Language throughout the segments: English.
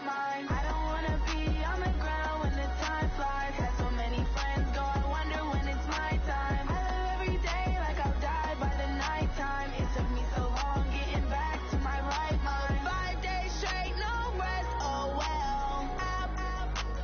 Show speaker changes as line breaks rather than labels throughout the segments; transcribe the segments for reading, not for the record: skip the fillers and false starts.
mind. I don't wanna be on the ground when the time flies. Had so many friends go, I wonder when it's my time. I live every day like I'll die by the nighttime. It took me so long getting back to my right mind. 5 days straight, no rest, oh well. I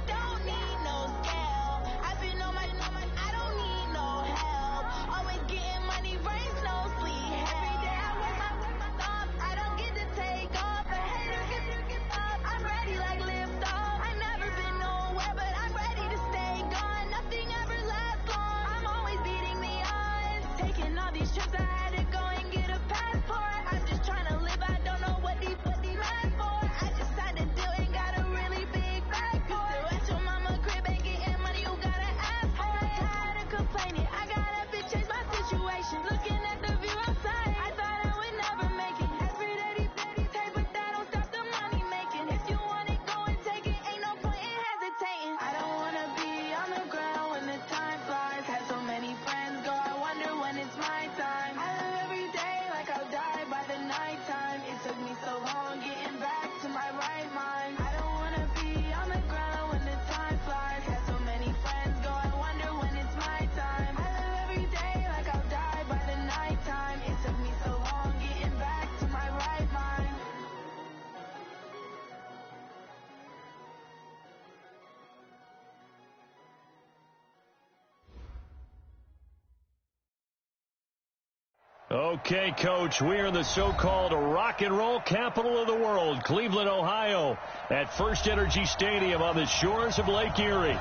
don't need no scale. I've been on my, I don't need no help. Always getting money, rains, no sleep. Every day I work my thoughts, I don't get to take off. The haters get up, I'm ready like lift off. I've never been nowhere, but I'm ready to stay gone. Nothing ever lasts long, I'm always beating the odds. Taking all these trips, I had to go and get a passport. I'm just trying to live, I don't know what these mad for. I just signed a deal and got a really big bag for it. Still at your mama crib, ain't getting money, you gotta ask for it. Tired of complaining, I gotta bitch change my situation. Looking at the view outside, I thought I would never make it. Every day, tape, but that don't stop the money making. If you want it, go and take it, ain't no point in hesitating. I don't wanna be on the ground when the time flies. Had so many friends go, I wonder when it's my time. I live every day like I'll die by the nighttime. It took me so long getting back to my right mind. I don't wanna be on the ground when the time flies. Had so many friends go, I wonder when it's my time. I live every day like I'll die by the nighttime. It took me so long getting back to my right mind.
Okay, Coach, we are in the so-called rock and roll capital of the world, Cleveland, Ohio, at First Energy Stadium on the shores of Lake Erie.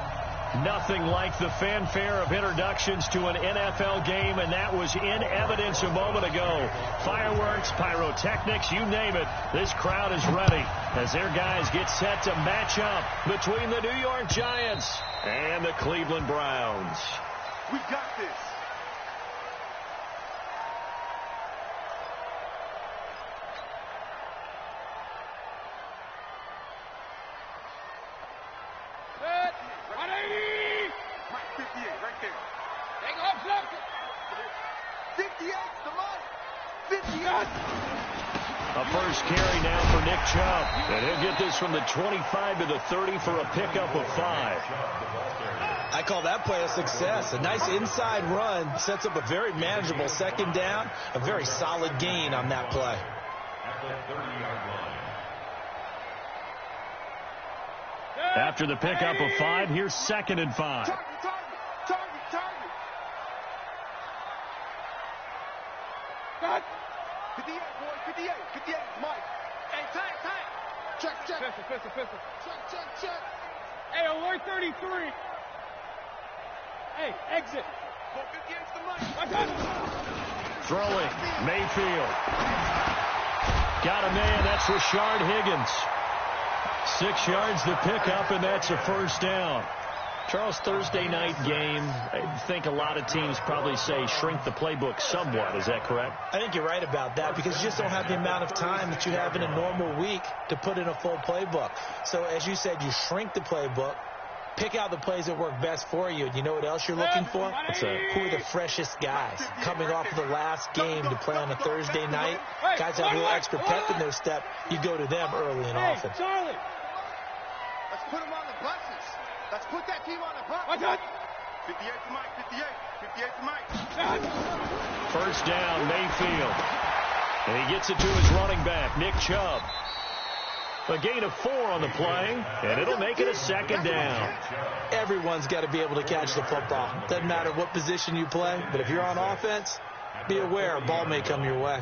Nothing like the fanfare of introductions to an NFL game, and that was in evidence a moment ago. Fireworks, pyrotechnics, you name it. This crowd is ready as their guys get set to match up between the New York Giants and the Cleveland Browns.
We got this.
A first carry now for Nick Chubb. And he'll get this from the 25 to the 30 for a pickup of 5.
I call that play a success. A nice inside run sets up a very manageable second down. A very solid gain on that play.
After the pickup of 5, here's 2nd and 5.
Target. Cut. 58, boy, 58, Mike. Hey, tight. Check. Pistol. Check.
Hey, alert 33. Hey, exit.
Boy, 58's the Mike.
Throwing, Mayfield. Got a man, that's Rashard Higgins. 6 yards the pickup, and that's a first down. Charles, Thursday night game, I think a lot of teams probably say shrink the playbook somewhat. Is that correct?
I think you're right about that because you just don't have the amount of time that you have in a normal week to put in a full playbook. So, as you said, you shrink the playbook, pick out the plays that work best for you. You know what else you're looking for? Who are the freshest guys coming off of the last game to play on a Thursday night? Guys have a little extra pep in their step. You go to them early and often.
Charlie.
Let's put them on the buses. Let's put that team on the bus. 58 to Mike, 58 to Mike.
First down, Mayfield. And he gets it to his running back, Nick Chubb. A gain of 4 on the play, and it'll make it a 2nd down.
Everyone's got to be able to catch the football. Doesn't matter what position you play, but if you're on offense, be aware a ball may come your way.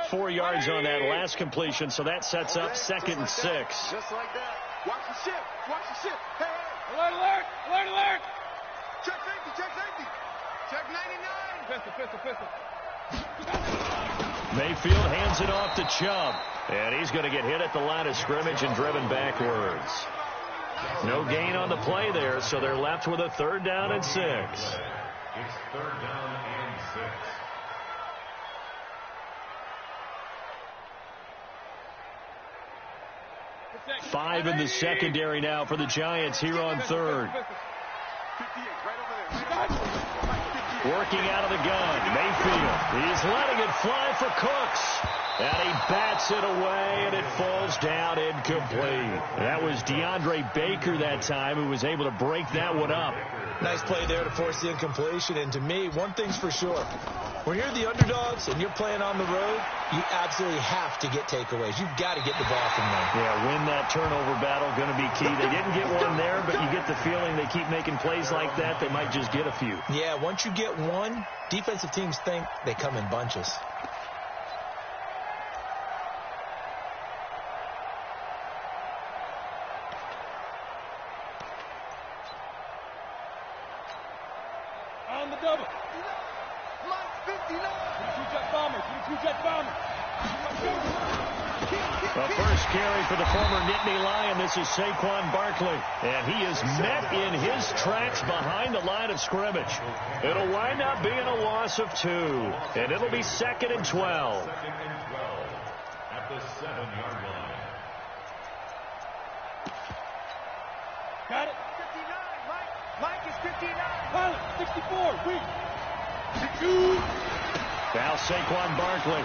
4 yards on that last completion, so that sets up 2nd and 6.
Just like that. Watch the ship. Hey.
Alert.
Check safety. Check 99.
Pistol.
Mayfield hands it off to Chubb, and he's going to get hit at the line of scrimmage and driven backwards. No gain on the play there, so they're left with a 3rd down and 6.
It's 3rd down and 6.
5 in the secondary now for the Giants here on 3rd.
58, right over there.
Working out of the gun, Mayfield. He's letting it fly for Cooks. And he bats it away, and it falls down incomplete. That was DeAndre Baker that time who was able to break that one up.
Nice play there to force the incompletion. And to me, one thing's for sure. When you're the underdogs and you're playing on the road, you absolutely have to get takeaways. You've got to get the ball from them.
Yeah, win that turnover battle, going to be key. They didn't get one there, but you get the feeling they keep making plays like that, they might just get a few.
Yeah, once you get one, defensive teams think they come in bunches.
On the double.
The first carry for the former Nittany Lion. This is Saquon Barkley. And he is met in his tracks behind the line of scrimmage. It'll wind up being a loss of 2. And it'll be 2nd and 12.
Second and 12 at the 7-yard line.
Got it.
59, Mike is 59.
Pilot, 64, weak. 2.
Now Saquon Barkley.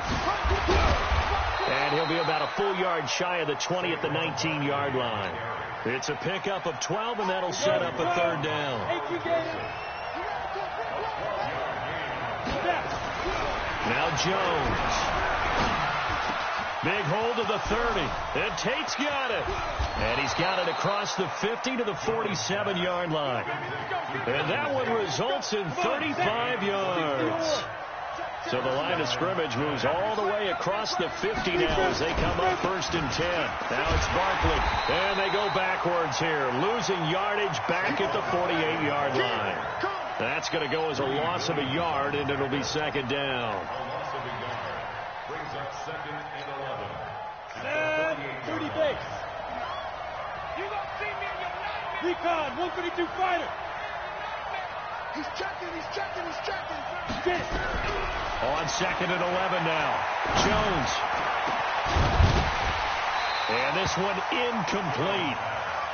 And he'll be about a full yard shy of the 20 at the 19-yard line. It's a pickup of 12, and that'll set up a 3rd down. Now Jones. Big hold of the 30. And Tate's got it. And he's got it across the 50 to the 47-yard line. And that one results in 35 yards. So the line of scrimmage moves all the way across the 50 now as they come up 1st and 10. Now it's Barkley. And they go backwards here, losing yardage back at the 48-yard line. That's going to go as a loss of a yard, and it'll be 2nd down.
A loss of a yard brings up 2nd and 11.
30 base.
You gonna see me in your nightmare.
Recon, 132 fighter.
He's checking.
Get it.
On 2nd and 11 now. Jones. And this one incomplete.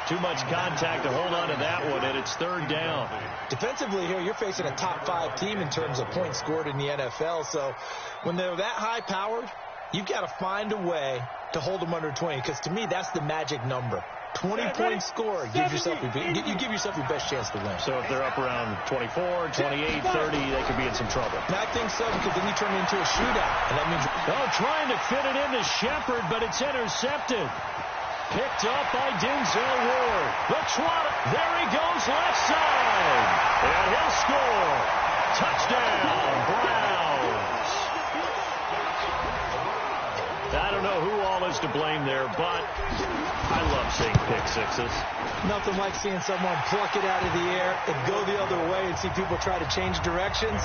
Too much contact to hold on to that one, and it's 3rd down.
Defensively here, you're facing a top 5 team in terms of points scored in the NFL. So when they're that high-powered, you've got to find a way to hold them under 20, because to me, that's the magic number. 20 points scored, you give yourself your best chance to win.
So if they're up around 24, 28, 30, they could be in some trouble.
And I think so, because then you turn it into a shootout. And that means
trying to fit it into Shepard, but it's intercepted. Picked up by Denzel Ward. The trot. There he goes left side. And he'll score. Touchdown, Browns. I don't know who all is to blame there, but I love seeing pick sixes.
Nothing like seeing someone pluck it out of the air and go the other way and see people try to change directions.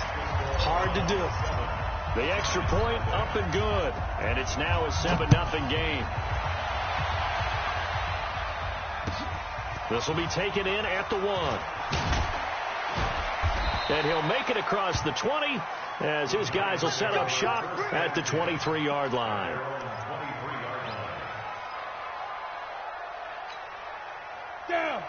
Hard to do.
The extra point up and good. And it's now a 7-0 game. This will be taken in at the 1. And he'll make it across the 20 as his guys will set up shop at the 23-yard line.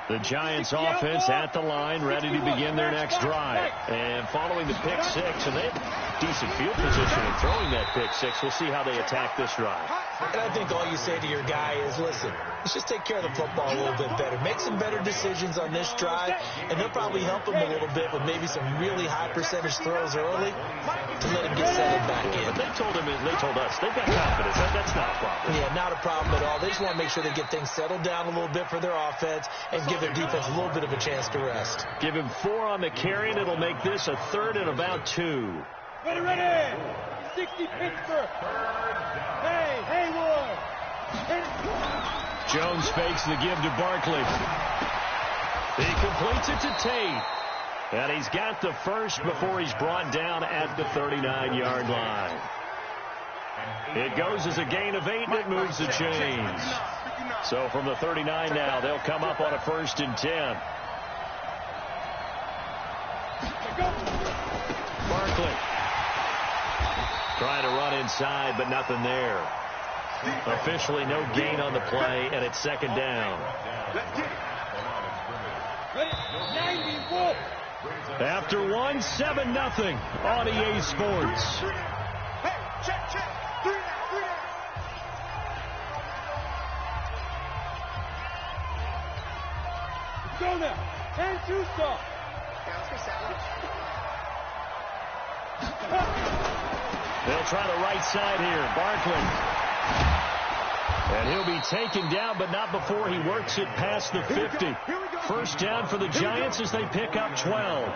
The Giants offense at the line, ready to begin their next drive. And following the pick six, and they have decent field position in throwing that pick six. We'll see how they attack this drive.
And I think all you say to your guy is, listen, let's just take care of the football a little bit better. Make some better decisions on this drive, and they'll probably help him a little bit with maybe some really high percentage throws early to let him get settled back in.
But they told us, they've got confidence. That's not a problem.
Yeah, not a problem at all. They just want to make sure they get things settled down a little bit for their offense and give their defense a little bit of a chance to rest.
Give him 4 on the carry, and it'll make this a 3rd and about 2.
Ready. 60 Pittsburgh. Hey, Haywood.
Jones fakes the give to Barkley. He completes it to Tate. And he's got the first before he's brought down at the 39-yard line. It goes as a gain of 8, and it moves the chains. So from the 39 now, they'll come up on a 1st and 10. Barkley trying to run inside, but nothing there. Officially no gain on the play, and it's 2nd down. After one, 7-0 on EA Sports.
Hey, check, check. 3 down, 3 down.
Go now. And 2 stop.
They'll try the right side here. Barkley. And he'll be taken down, but not before he works it past the 50. First down for the Giants as they pick up 12.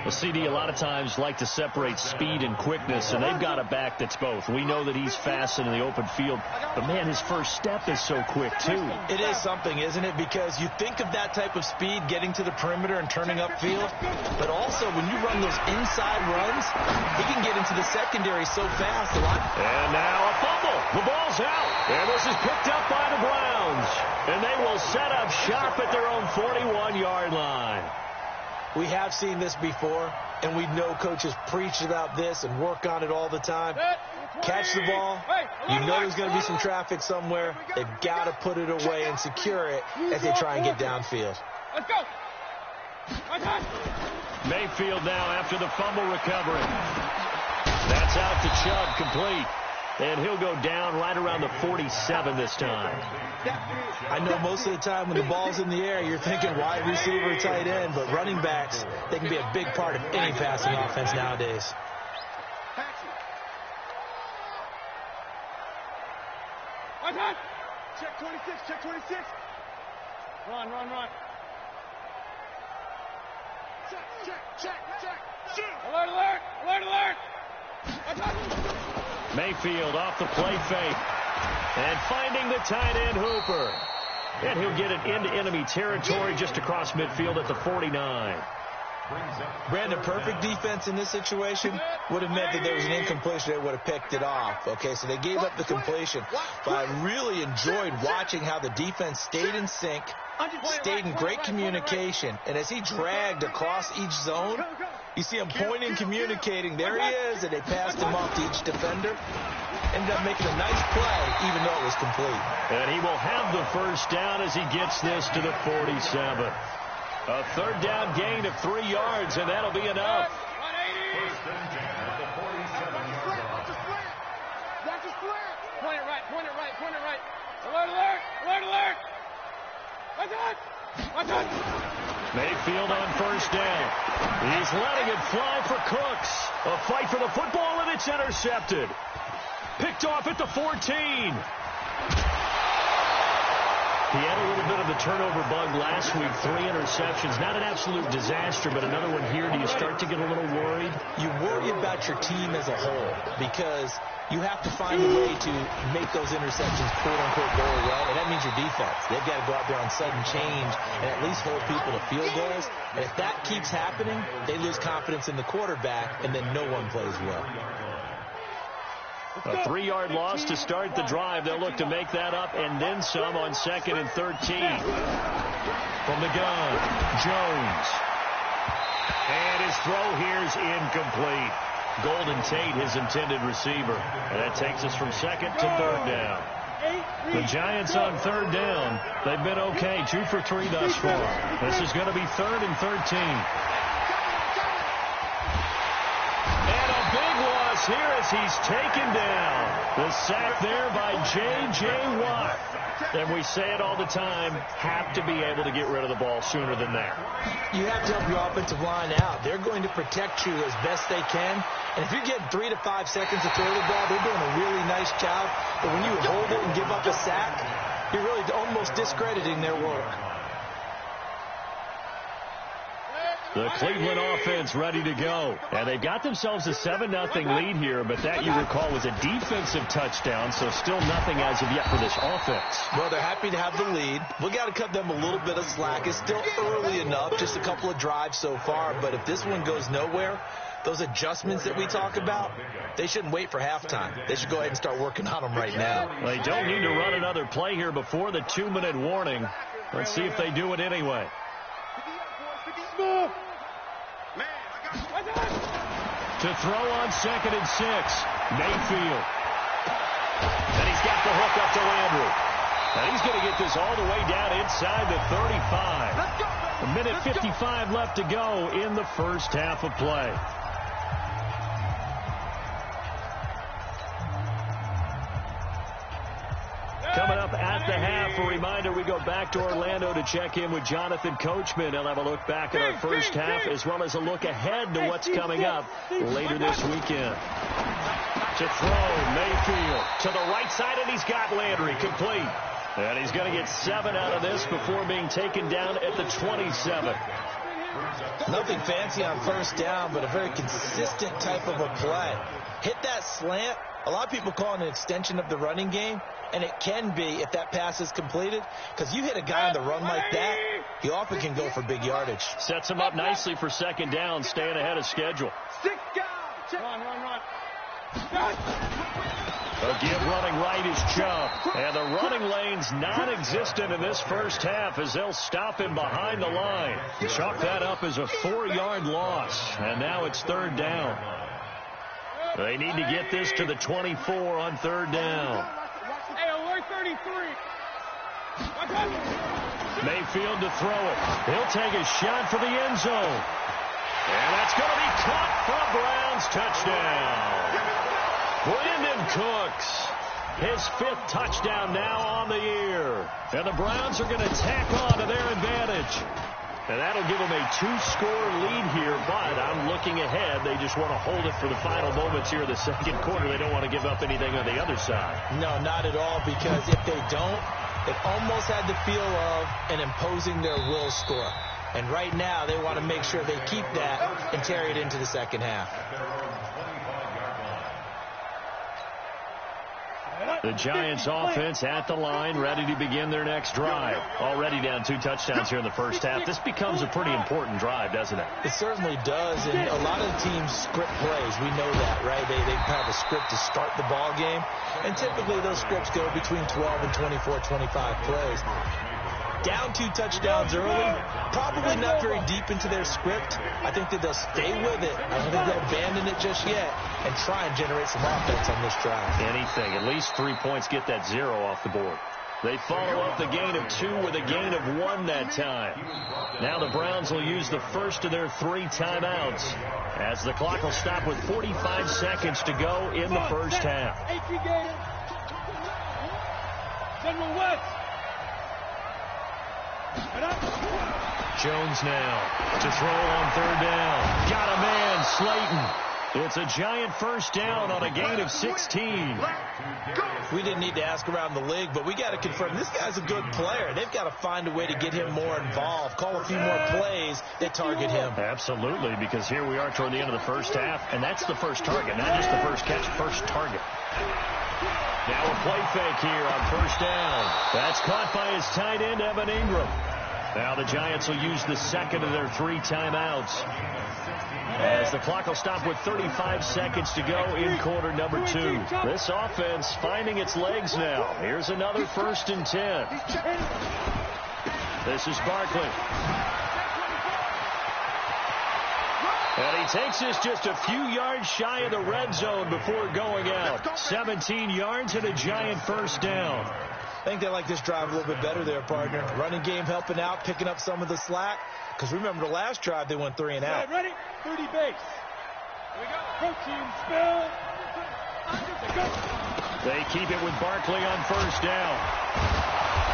The CD a lot of times like to separate speed and quickness, and they've got a back that's both. We know that he's fast in the open field, but, man, his first step is so quick, too.
It is something, isn't it? Because you think of that type of speed getting to the perimeter and turning upfield, but also when you run those inside runs, he can get into the secondary so fast.
And now a fumble. The ball's out, and this is picked up by the Browns, and they will set up shop at their own 41-yard line.
We have seen this before, and we know coaches preach about this and work on it all the time. Catch the ball. You know there's going to be some traffic somewhere. They've got to put it away and secure it as they try and get downfield.
Let's go.
Mayfield now after the fumble recovery. That's out to Chubb, complete. And he'll go down right around the 47 this time.
I know most of the time when the ball's in the air, you're thinking wide receiver, tight end, but running backs, they can be a big part of any passing offense nowadays.
Check 26, check 26. Run. Check. Alert.
Mayfield off the play fake. And finding the tight end Hooper. And he'll get it into enemy territory just across midfield at the 49.
Brandon, perfect defense in this situation would have meant that there was an incompletion that would have picked it off. Okay, so they gave up the completion. But I really enjoyed watching how the defense stayed in sync, stayed in great communication. And as he dragged across each zone, you see him pointing, communicating. There he is, and they passed him off to each defender. Ended up making a nice play, even though it was complete.
And he will have the first down as he gets this to the 47. A third down gain of 3 yards, and that'll be enough.
First and 10 at the 47-yard line.
Watch his flat. Point it right. Alert. Watch out.
Mayfield on first down. He's letting it fly for Cooks. A fight for the football, and it's intercepted. Picked off at the 14. He had a little bit of the turnover bug last week, 3 interceptions. Not an absolute disaster, but another one here. Do you start to get a little worried?
You worry about your team as a whole because you have to find a way to make those interceptions, quote-unquote, go away, and that means your defense. They've got to go out there on sudden change and at least hold people to field goals. And if that keeps happening, they lose confidence in the quarterback, and then no one plays well.
A 3-yard loss to start the drive. They'll look to make that up and then some on 2nd and 13. From the gun, Jones. And his throw here is incomplete. Golden Tate, his intended receiver. And that takes us from 2nd to 3rd down. The Giants on 3rd down. They've been okay, 2 for 3 thus far. This is going to be 3rd and 13. Here as he's taken down. The sack there by J.J. Watt. And we say it all the time, have to be able to get rid of the ball sooner than that.
You have to help your offensive line out. They're going to protect you as best they can. And if you're getting 3 to 5 seconds to throw the ball, they're doing a really nice job. But when you hold it and give up a sack, you're really almost discrediting their work.
The Cleveland offense ready to go. And they've got themselves a 7-0 lead here, but that, you recall, was a defensive touchdown, so still nothing as of yet for this offense.
Well, they're happy to have the lead. We got to cut them a little bit of slack. It's still early enough, just a couple of drives so far, but if this one goes nowhere, those adjustments that we talk about, they shouldn't wait for halftime. They should go ahead and start working on them right now.
They don't need to run another play here before the 2-minute warning. Let's see if they do it anyway. To throw on 2nd and 6, Mayfield. And he's got the hook up to Landry. And he's going to get this all the way down inside the 35.
Let's go, baby.
A minute 55 left to go in the first half of play. Coming up at the half, a reminder, we go back to Orlando to check in with Jonathan Coachman. He'll have a look back at our first half as well as a look ahead to what's coming up later this weekend. To throw, Mayfield to the right side, and he's got Landry complete. And he's going to get 7 out of this before being taken down at the 27.
Nothing fancy on first down, but a very consistent type of a play. Hit that slant. A lot of people call it an extension of the running game, and it can be if that pass is completed, because you hit a guy on the run like that, he often can go for big yardage.
Sets him up nicely for second down, staying ahead of schedule.
6 down. Run.
A give running right is Chubb. And the running lane's non-existent in this first half as they'll stop him behind the line. Chalk that up as a 4-yard loss. And now it's third down. They need to get this to the 24 on third down.
Hey, alert 33.
Mayfield to throw it. He'll take a shot for the end zone. And that's going to be caught for a Browns touchdown. Brandon Cooks, his 5th touchdown now on the year. And the Browns are going to tack on to their advantage. And that'll give them a 2-score lead here, but I'm looking ahead. They just want to hold it for the final moments here in the second quarter. They don't want to give up anything on the other side.
No, not at all, because if they don't, it almost had the feel of an imposing their will score. And right now, they want to make sure they keep that and carry it into the second half.
The Giants offense at the line, ready to begin their next drive. Already down 2 touchdowns here in the first half. This becomes a pretty important drive, doesn't it?
It certainly does, and a lot of the teams script plays. We know that, right? They have a script to start the ball game, and typically those scripts go between 12 and 24, 25 plays. Down 2 touchdowns early, probably not very deep into their script. I think that they'll stay with it. I don't think they'll abandon it just yet and try and generate some offense on this drive.
Anything. At least 3 points, get that 0 off the board. They follow up the gain of 2 with a gain of 1 that time. Now the Browns will use the first of their 3 timeouts as the clock will stop with 45 seconds to go in the first half.
General West.
Jones now to throw on third down. Got a man, Slayton. It's a Giant first down on a gain of 16.
We didn't need to ask around the league, but we got to confirm this guy's a good player. They've got to find a way to get him more involved, call a few more plays that target him.
Absolutely, because here we are toward the end of the first half, and that's the first target, not just the first catch, first target. Now a play fake here on first down. That's caught by his tight end, Evan Ingram. Now the Giants will use the second of their 3 timeouts as the clock will stop with 35 seconds to go in quarter number 2. This offense finding its legs now. Here's another 1st and 10. This is Barkley. And he takes this just a few yards shy of the red zone before going out. 17 yards and a Giant first down.
I think they like this drive a little bit better there, partner. Running game helping out, picking up some of the slack. Because remember the last drive, they went 3 and out.
Ready? 30 base. Here we go. Protein spill.
They keep it with Barkley on first down.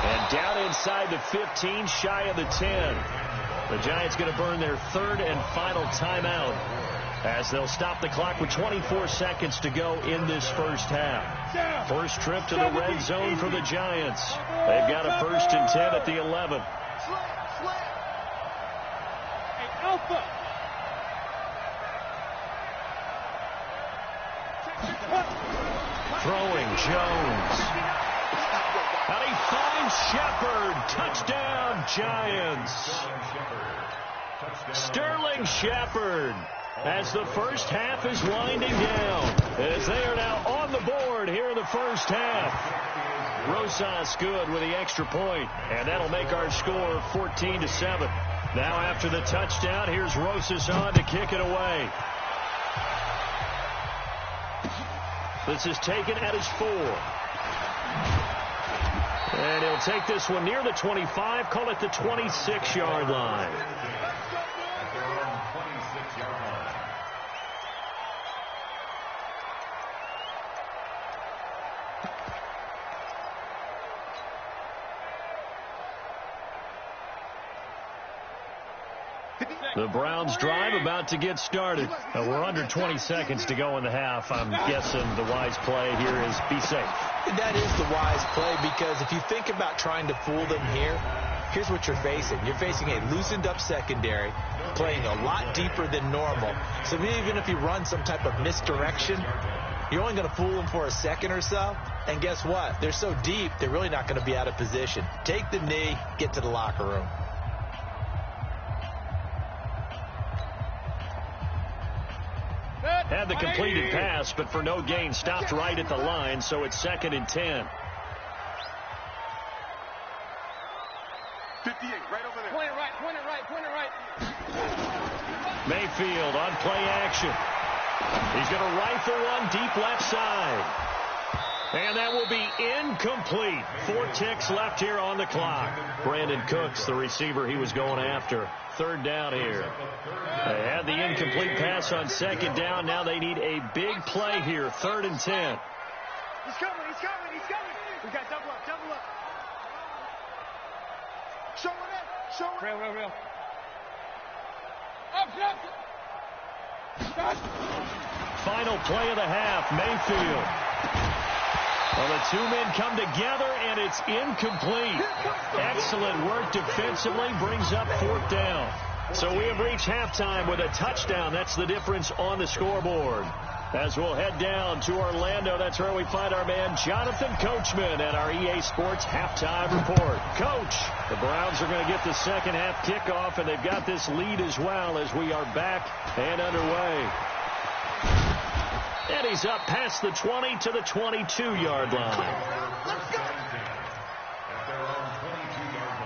And down inside the 15, shy of the 10. The Giants going to burn their 3rd and final timeout as they'll stop the clock with 24 seconds to go in this first half. First trip to the red zone for the Giants. They've got a 1st and 10 at the 11.
Hey, Alpha.
Throwing Jones. And he finds Shepard. Touchdown, Giants. Sterling Shepard. As the first half is winding down, as they are now on the board here in the first half. Rosas good with the extra point, and that'll make our score 14-7. Now after the touchdown, here's Rosas on to kick it away. This is taken at his 4. And he'll take this one near the 25, call it the 26-yard line.
At their own 26-yard line.
The Browns drive about to get started. We're under 20 seconds to go in the half. I'm guessing the wise play here is be safe.
That is the wise play, because if you think about trying to fool them here, here's what you're facing. You're facing a loosened up secondary, playing a lot deeper than normal. So even if you run some type of misdirection, you're only going to fool them for a second or so. And guess what? They're so deep, they're really not going to be out of position. Take the knee, get to the locker room.
Had the completed pass, but for no gain, stopped right at the line, so it's 2nd and 10.
58, right over there.
Point it right, point it right, point it right.
Mayfield on play action. He's going to rifle one deep left side. And that will be incomplete. 4 ticks left here on the clock. Brandon Cooks, the receiver he was going after. 3rd down here. They had the incomplete pass on 2nd down. Now they need a big play here. 3rd and 10.
He's coming, he's coming, he's coming. We got double up, double up.
Show it in, show it.
Real. Up.
Final play of the half. Mayfield. Well, the two men come together, and it's incomplete. Excellent work defensively, brings up 4th down. So we have reached halftime with a touchdown. That's the difference on the scoreboard. As we'll head down to Orlando, that's where we find our man Jonathan Coachman at our EA Sports Halftime Report. Coach, the Browns are going to get the second half kickoff, and they've got this lead as well as we are back and underway. And he's up past the 20 to the 22-yard line.
Let's go.
At their own 22-yard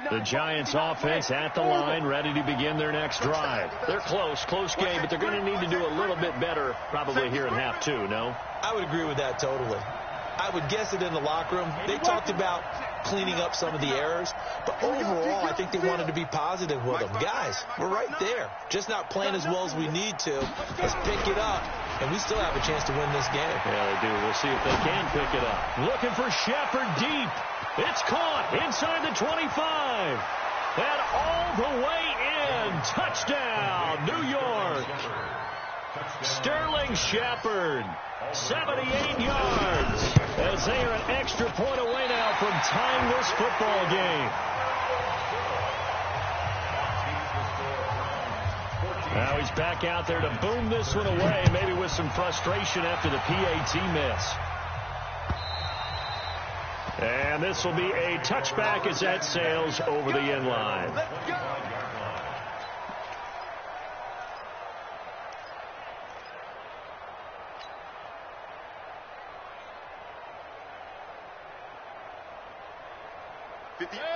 line.
The Giants offense at the line, ready to begin their next drive. They're close game, but they're going to need to do a little bit better probably here in half 2, no?
I would agree with that totally. I would guess it in the locker room. They talked about cleaning up some of the errors, but overall, I think they wanted to be positive with them. Guys, we're right there. Just not playing as well as we need to. Let's pick it up, and we still have a chance to win this game.
Yeah, they do. We'll see if they can pick it up. Looking for Shepard deep. It's caught inside the 25. And all the way in. Touchdown, New York. Sterling Shepard, 78 yards, as they are an extra point away now from tying this football game. Now he's back out there to boom this one away, maybe with some frustration after the PAT miss. And this will be a touchback as that sails over the end line.
Let's go.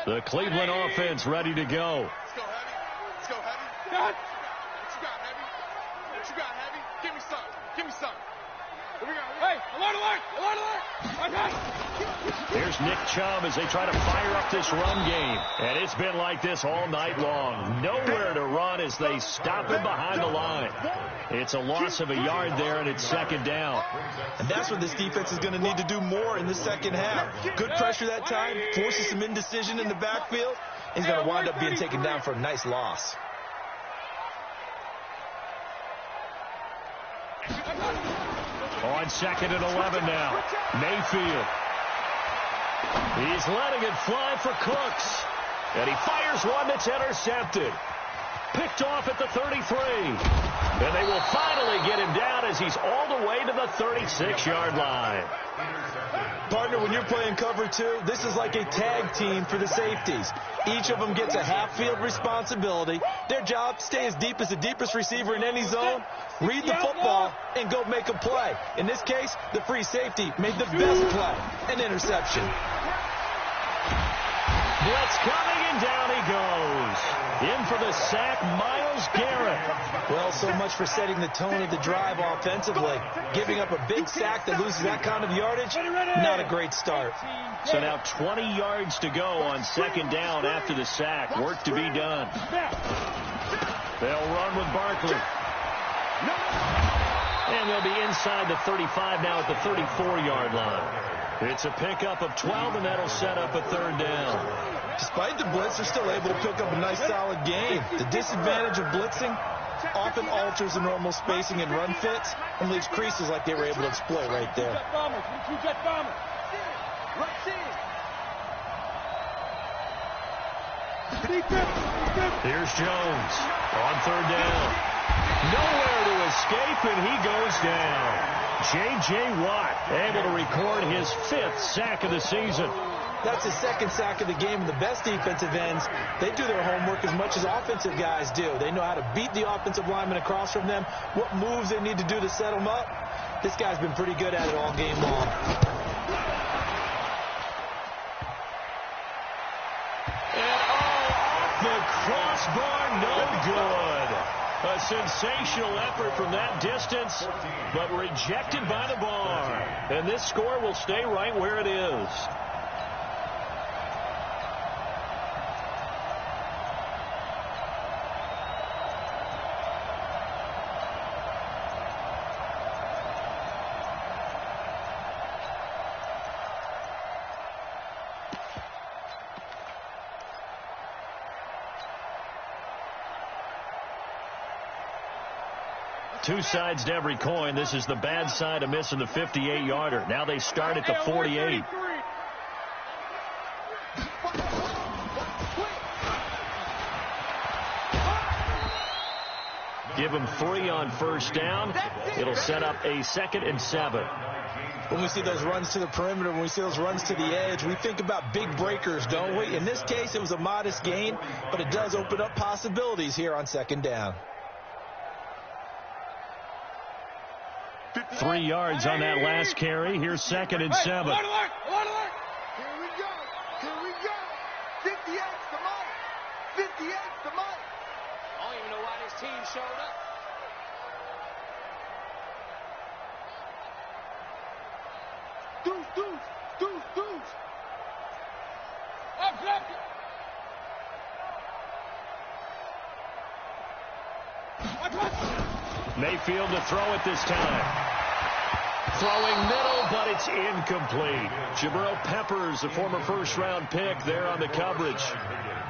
The Cleveland offense ready to go.
Let's go, Heavy. Let's go, Heavy. What you got, Heavy? What you got, Heavy? Give me some. Give me some. What we got?
Hey, alert, alert, alert, alert. Okay.
Here's Nick Chubb as they try to fire up this run game. And it's been like this all night long. Nowhere to run as they stop him behind the line. It's a loss of a yard there, and it's 2nd down.
And that's what this defense is going to need to do more in the second half. Good pressure that time, forces some indecision in the backfield. He's going to wind up being taken down for a nice loss.
On 2nd and 11 now. Mayfield. He's letting it fly for Cooks. And he fires one that's intercepted. Picked off at the 33. And they will finally get him down as he's all the way to the 36-yard line.
Partner, when you're playing cover 2, this is like a tag team for the safeties. Each of them gets a half-field responsibility. Their job, stay as deep as the deepest receiver in any zone, read the football, and go make a play. In this case, the free safety made the best play, an interception.
Blitz coming, and And down he goes. In for the sack, Myles Garrett.
Well, so much for setting the tone of the drive offensively. Giving up a big sack that loses that kind of yardage, not a great start.
So now 20 yards to go on second down after the sack. Work to be done. They'll run with Barkley. And they'll be inside the 35 now at the 34-yard line. It's a pickup of 12, and that'll set up a third down.
Despite the blitz, they're still able to pick up a nice, solid gain. The disadvantage of blitzing often alters the normal spacing and run fits and leaves creases like they were able to exploit right there.
Here's Jones on third down. Nowhere to escape, and he goes down. J.J. Watt able to record his 5th sack of the season.
That's his 2nd sack of the game, and the best defensive ends, they do their homework as much as offensive guys do. They know how to beat the offensive lineman across from them, what moves they need to do to set them up. This guy's been pretty good at it all game long.
And off the crossbar, no good. A sensational effort from that distance, but rejected by the bar. And this score will stay right where it is. Two sides to every coin. This is the bad side of missing the 58-yarder. Now they start at the 48. Give them 3 on first down. It'll set up a 2nd and 7.
When we see those runs to the perimeter, when we see those runs to the edge, we think about big breakers, don't we? In this case, it was a modest gain, but it does open up possibilities here on second down.
3 yards on that last carry. Here's 2nd and 7.
Here we go. Here we go. 58's the mark. 58's the mark.
I don't even know why this team showed up.
Deuce.
Mayfield to throw it this time. Throwing middle, but it's incomplete. Jabril Peppers, a former first-round pick, there on the coverage.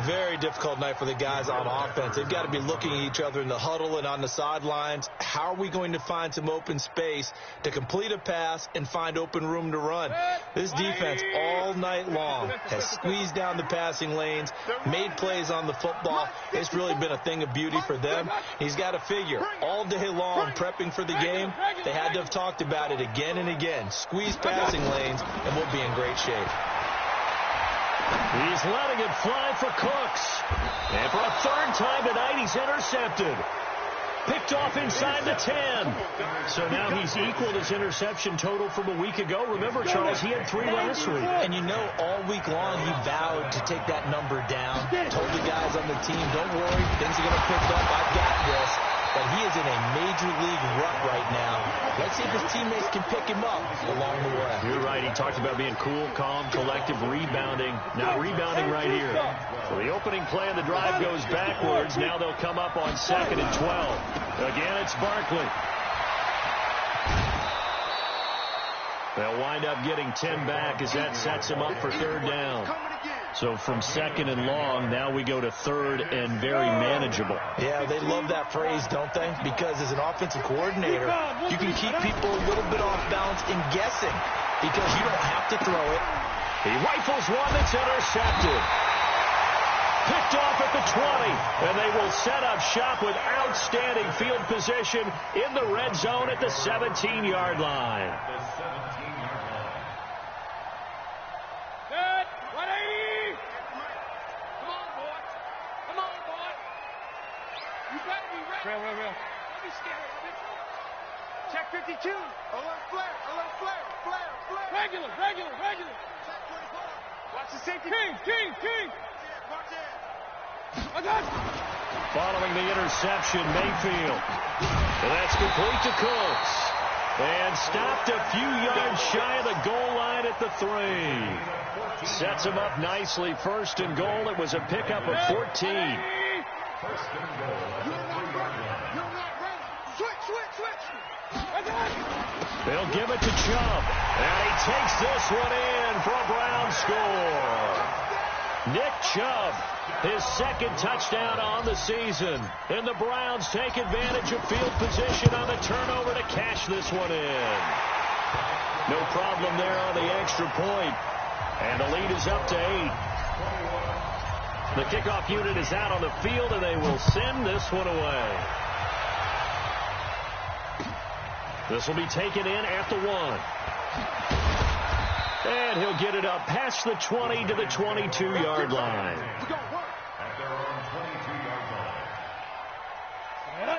Very difficult night for the guys on offense. They've got to be looking at each other in the huddle and on the sidelines. How are we going to find some open space to complete a pass and find open room to run? This defense all night long has squeezed down the passing lanes, made plays on the football. It's really been a thing of beauty for them. He's got to figure all day long prepping for the game. They had to have talked about it again and again. Squeeze passing lanes, and we'll be in great shape.
He's letting it fly for Cooks. And for a 3rd time tonight, he's intercepted. Picked off inside the 10. So now he's equaled his interception total from a week ago. Remember, Charles, he had 3 last week.
And you know, all week long he vowed to take that number down. Told the guys on the team, don't worry, things are going to pick up. I've got this. But he is in a major league rut right now. Let's see if his teammates can pick him up along the way.
You're right. He talked about being cool, calm, collective, rebounding. Now rebounding right here. So the opening play of the drive goes backwards. Now they'll come up on 2nd and 12. Again, it's Barkley. They'll wind up getting 10 back as that sets him up for 3rd down. So from 2nd and long, now we go to 3rd and very manageable.
Yeah, they love that phrase, don't they? Because as an offensive coordinator, you can keep people a little bit off balance in guessing because you don't have to throw it.
He rifles one that's intercepted. Picked off at the 20, and they will set up shop with outstanding field position in the red zone at the 17-yard line.
Real. Don't be scared of it.
Check 52. Alert flare.
Regular.
Check 24. Watch the safety.
King.
Following the interception, Mayfield. And that's complete to Cooks. And stopped a few yards shy of the goal line at the 3. Sets him up nicely. First and goal. It was a pickup of 14.
First and goal.
They'll give it to Chubb. And he takes this one in for a Brown score. Nick Chubb, his second touchdown on the season. And the Browns take advantage of field position on the turnover to cash this one in. No problem there on the extra point. And the lead is up to 8. The kickoff unit is out on the field, and they will send this one away. This will be taken in at the 1. And he'll get it up past the 20 to the 22-yard line.
At their own 22-yard line.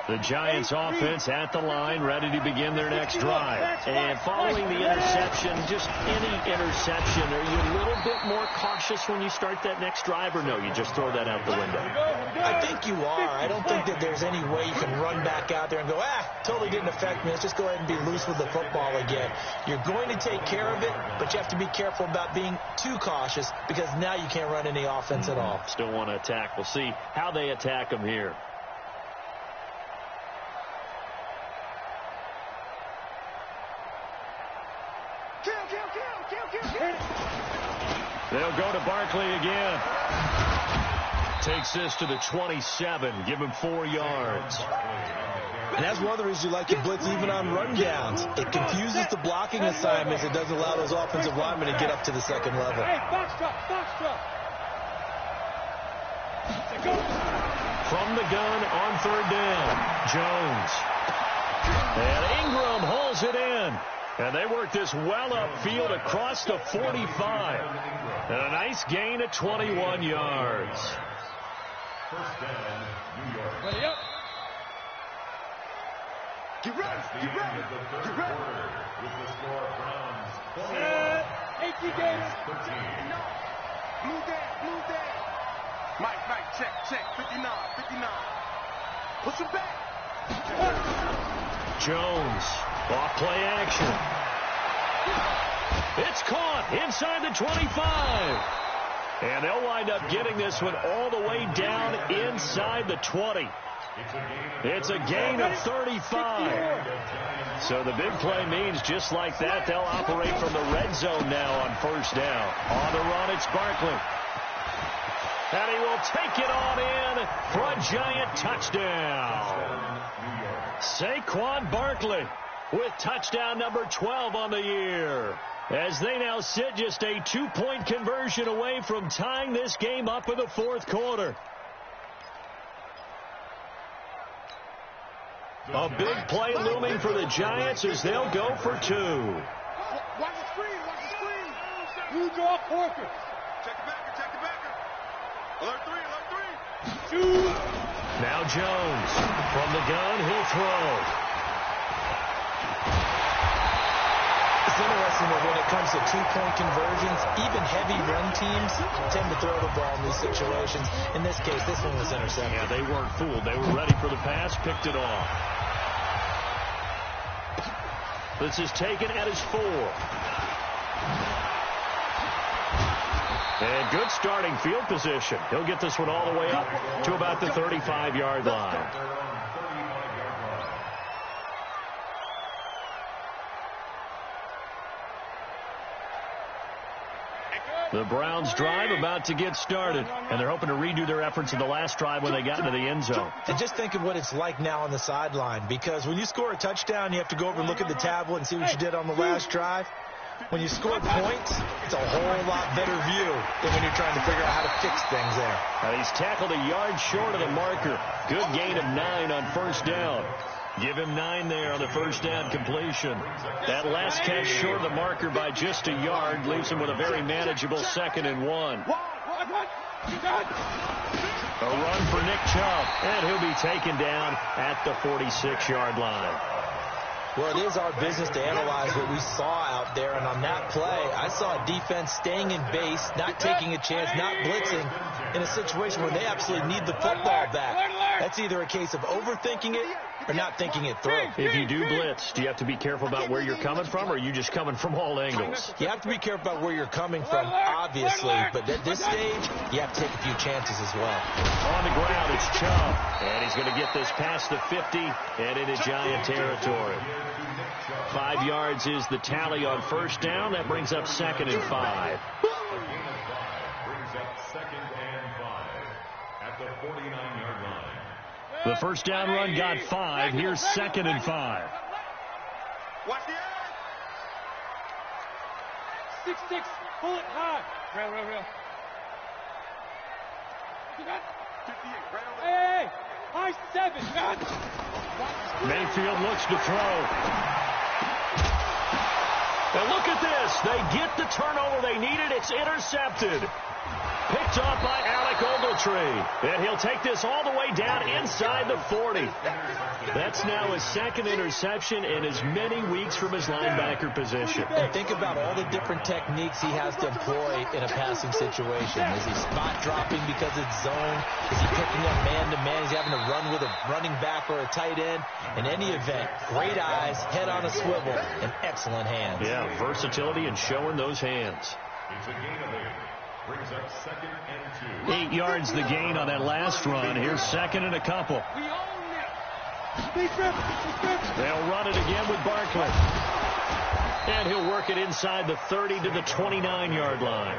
The Giants offense at the line, ready to begin their next drive. And following the interception, just any interception, are you a little bit more cautious when you start that next drive, or no, you just throw that out the window?
I think you are. I don't think that there's any way you can run back out there and go, totally didn't affect me. Let's just go ahead and be loose with the football again. You're going to take care of it, but you have to be careful about being too cautious because now you can't run any offense at all.
Still want to attack. We'll see how they attack them here. They'll go to Barkley again. Takes this to the 27. Give him 4 yards.
And that's one of the reasons you like to blitz even on run downs. It confuses the blocking assignments. It doesn't allow those offensive linemen to get up to the second level.
Hey, box drop.
From the gun on third down, Jones. And Ingram hauls it in. And they work this well upfield across the 45. And a nice gain of 21 yards.
First down, New York.
Ready up.
Get ready.
That's the end of the third quarter with the score of Browns 21.
Safety game.
13.
Blue down. Mike, check. 59. Push him back.
Jones, off play action. It's caught inside the 25. And they'll wind up getting this one all the way down inside the 20. It's a gain of 35. So the big play means just like that, they'll operate from the red zone now on first down. On the run, it's Barkley. And he will take it on in for a Giant touchdown. Saquon Barkley with touchdown number 12 on the year. As they now sit just a 2-point conversion away from tying this game up in the fourth quarter. A big play looming for the Giants as they'll go for 2.
Watch the screen.
You draw Porker.
Check the backer. Alert 3.
Now Jones from the gun, he'll throw.
It's interesting that when it comes to 2-point conversions, even heavy run teams tend to throw the ball in these situations. In this case, this one was intercepted.
Yeah, they weren't fooled. They were ready for the pass, picked it off. This is taken at his 4. And good starting field position. He'll get this one all the way up to about the 35-yard line. The Browns drive about to get started, and they're hoping to redo their efforts in the last drive when they got into the end zone.
And just think of what it's like now on the sideline, because when you score a touchdown, you have to go over and look at the tablet and see what you did on the last drive. When you score points, it's a whole lot better view than when you're trying to figure out how to fix things there.
And he's tackled a yard short of the marker. Good gain of 9 on first down. Give him 9 there on the first down completion. That last catch short of the marker by just a yard leaves him with a very manageable 2nd and 1. A run for Nick Chubb, and he'll be taken down at the 46-yard line.
Well, it is our business to analyze what we saw out there, and on that play, I saw a defense staying in base, not taking a chance, not blitzing, in a situation where they absolutely need the football back. That's either a case of overthinking it or not thinking it through.
If you do blitz, do you have to be careful about where you're coming from, or are you just coming from all angles?
You have to be careful about where you're coming from, obviously, but at this stage, you have to take a few chances as well.
On the ground, it's Chubb, and he's going to get this past the 50 and into Giant territory. 5 yards is the tally on first down. That brings up 2nd and 5.
A gain of 5 brings up 2nd and 5 at the 49-yard line.
The first down run got 5. Here's 2nd and 5.
Watch the edge.
6-6. Pull it high. Real. You got
58, right over.
Hey. High 7.
Mayfield looks to throw. And look at this. They get the turnover they needed. It's intercepted. Picked off by Alec Ogletree. And he'll take this all the way down inside the 40. That's now his 2nd interception in as many weeks from his linebacker position.
And think about all the different techniques he has to employ in a passing situation. Is he spot dropping because it's zone? Is he picking up man-to-man? Is he having to run with a running back or a tight end? In any event, great eyes, head on a swivel, and excellent hands.
Yeah, versatility and showing those hands.
It's a gain of 8. Brings up 2nd and 2.
8 yards the gain on that last run. Here's 2nd and a couple. They'll run it again with Barkley. And he'll work it inside the 30 to the 29-yard line.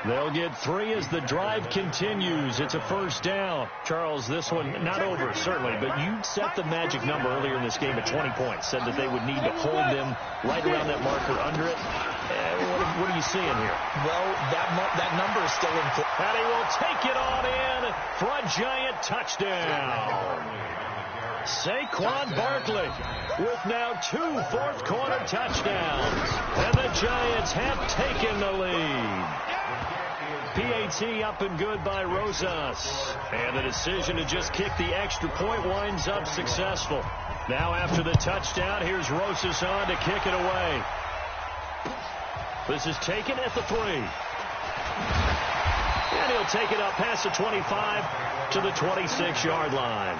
They'll get 3 as the drive continues. It's a first down. Charles, this one not over, certainly, but you set the magic number earlier in this game at 20 points. Said that they would need to hold them right around that marker under it. What are you seeing here?
Well, that number is still in play.
And he will take it on in for a Giant touchdown. Saquon Barkley with now 2 fourth-quarter touchdowns. And the Giants have taken the lead. PAT up and good by Rosas. And the decision to just kick the extra point winds up successful. Now after the touchdown, here's Rosas on to kick it away. This is taken at the 3. And he'll take it up past the 25 to the 26-yard line.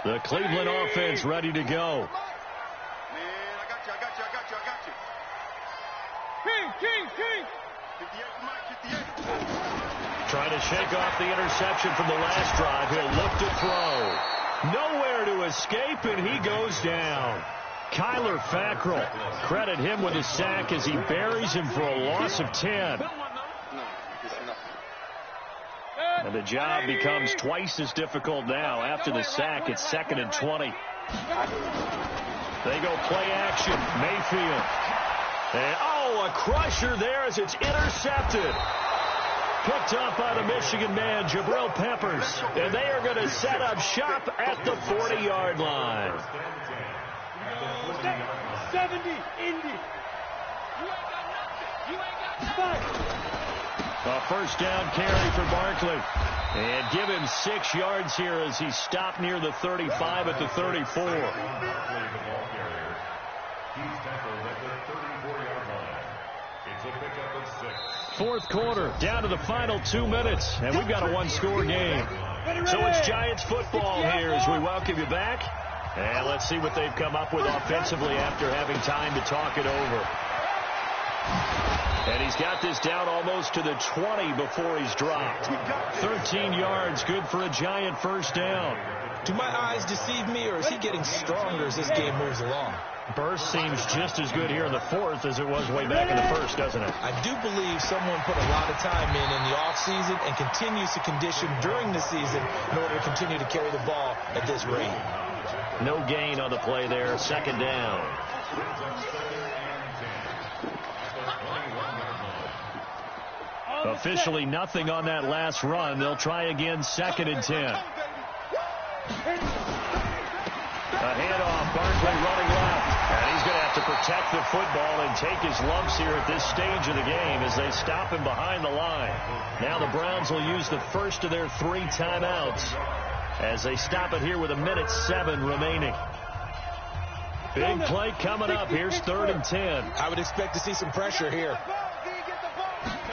The Cleveland offense ready to go.
Man, I got you.
King.
58 for Mike, 58.
Trying to shake off the interception from the last drive. He'll look to throw. Nowhere to escape, and he goes down. Kyler Fackrell, credit him with a sack as he buries him for a loss of 10. And the job becomes twice as difficult now. After the sack, it's 2nd and 20. They go play action. Mayfield. And, a crusher there as it's intercepted. Picked off by the Michigan man, Jabril Peppers. And they are going to set up shop at the 40-yard line.
70, Indy. You ain't got nothing.
A first down carry for Barkley. And give him 6 yards here as he stopped near the 35 at the 34.
He's tackled at the 34-yard line. It's a pickup of 6.
Fourth quarter, down to the final 2 minutes, and we've got a one-score game. So it's Giants football here as we welcome you back. And let's see what they've come up with offensively after having time to talk it over. And he's got this down almost to the 20 before he's dropped. 13 yards, good for a Giant first down.
Do my eyes deceive me, or is he getting stronger as this game moves along?
Burst seems just as good here in the fourth as it was way back in the first, doesn't it?
I do believe someone put a lot of time in the offseason and continues to condition during the season in order to continue to carry the ball at this rate.
No gain on the play there. Second down. Officially nothing on that last run. They'll try again, 2nd and 10. A handoff. Barkley running left. And he's going to have to protect the football and take his lumps here at this stage of the game as they stop him behind the line. Now the Browns will use the first of their 3 timeouts as they stop it here with 1:07 remaining. Big play coming up. Here's 3rd and 10.
I would expect to see some pressure here.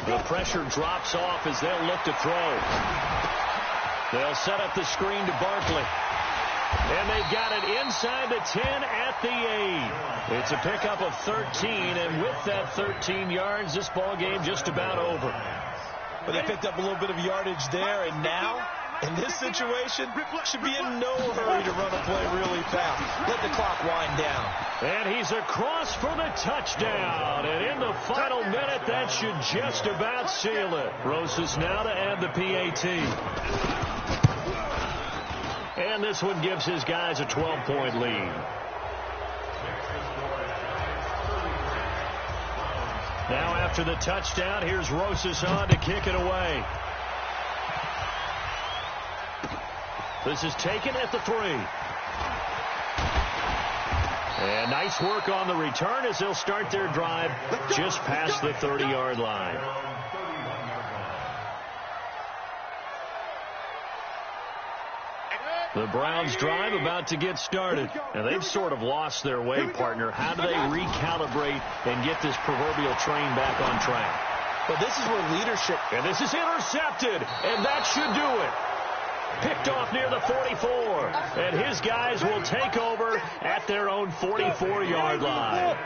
The pressure drops off as they'll look to throw. They'll set up the screen to Barkley. And they've got it inside the 10 at the 8. It's a pickup of 13, and with that 13 yards, this ball game just about over.
But they picked up a little bit of yardage there, and now, in this situation, should be in no hurry to run a play really fast. Let the clock wind down.
And he's across for the touchdown. And in the final minute, that should just about seal it. Rosas now to add the PAT. And this one gives his guys a 12-point lead. Now after the touchdown, here's Rosas on to kick it away. This is taken at the 3. And nice work on the return as they'll start their drive just past the 30-yard line. The Browns drive about to get started. And they've sort of lost their way, partner. How do they recalibrate and get this proverbial train back on track?
Well, this is where leadership...
And this is intercepted. And that should do it. Picked off near the 44. And his guys will take over at their own 44-yard line.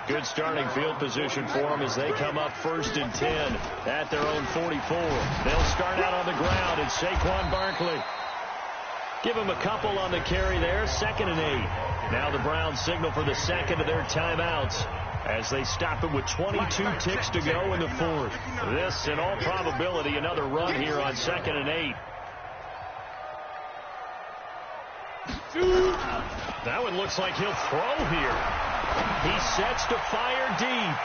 Good starting field position for them as they come up 1st and 10 at their own 44. They'll start out on the ground. It's Saquon Barkley. Give him a couple on the carry there. 2nd and 8. Now the Browns signal for the second of their timeouts as they stop it with 22 ticks to go in the 4th. This, in all probability, another run here on 2nd and 8. That one looks like he'll throw here. He sets to fire deep.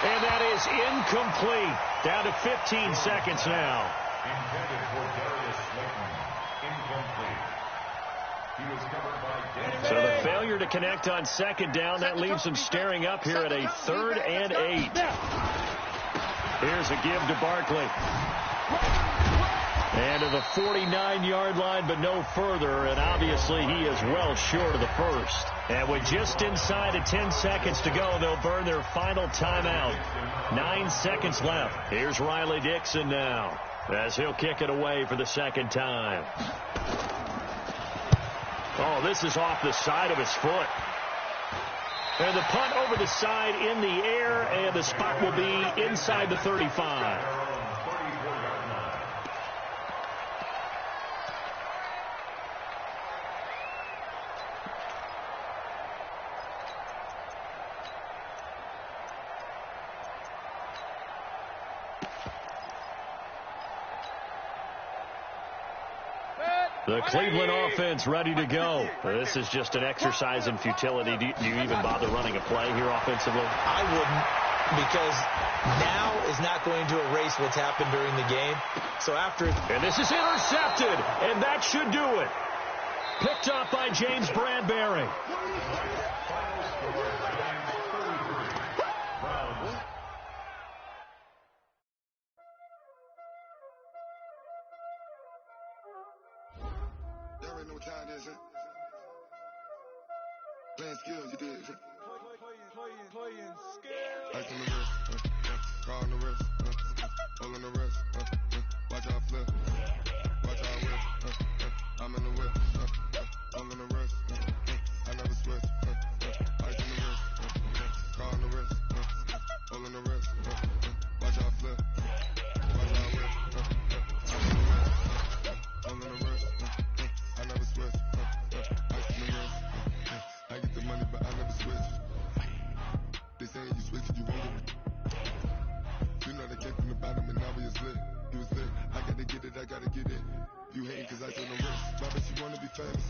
And that is incomplete. Down to 15 seconds now.
Intended for Darius Slayton. Incomplete. He was covered by
So the failure to connect on 2nd down, that leaves them staring up here at a 3rd and 8. Here's a give to Barkley. And to the 49-yard line, but no further. And obviously he is well short of the first. And with just inside of 10 seconds to go, they'll burn their final timeout. 9 seconds left. Here's Riley Dixon now as he'll kick it away for the 2nd time. Oh, this is off the side of his foot. And the punt over the side in the air, and the spot will be inside the 35. The Cleveland offense ready to go. This is just an exercise in futility. Do you even bother running a play here offensively?
I wouldn't, because now is not going to erase what's happened during the game. So after...
And this is intercepted, and that should do it. Picked up by James Bradbury.
Y'all already know what time it is, huh? Playing skills, you did.
Playing skills.
Ice on the wrist, car on the wrist, hole on the wrist, watch how I flip, watch how I whip, I'm in the whip, hole on the wrist, I never switch, ice on the wrist, car on the wrist, hole on the wrist, watch how I flip, watch how I whip, I'm in the whip, hole on the wrist, I never switch, ice on the wrist, I get the money but I never switch. They saying you switch it, you won't get it. You know they came from the bottom and now we is lit. You was lit, I gotta get it, I gotta get it. You hating cause I told them rich. My bitch, you wanna be famous,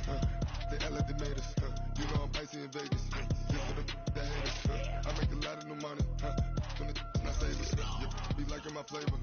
They act like they made us, You know I'm icy in Vegas, Just for the that hate us, I make a lot of new money, When the not save us, Be liking my flavor,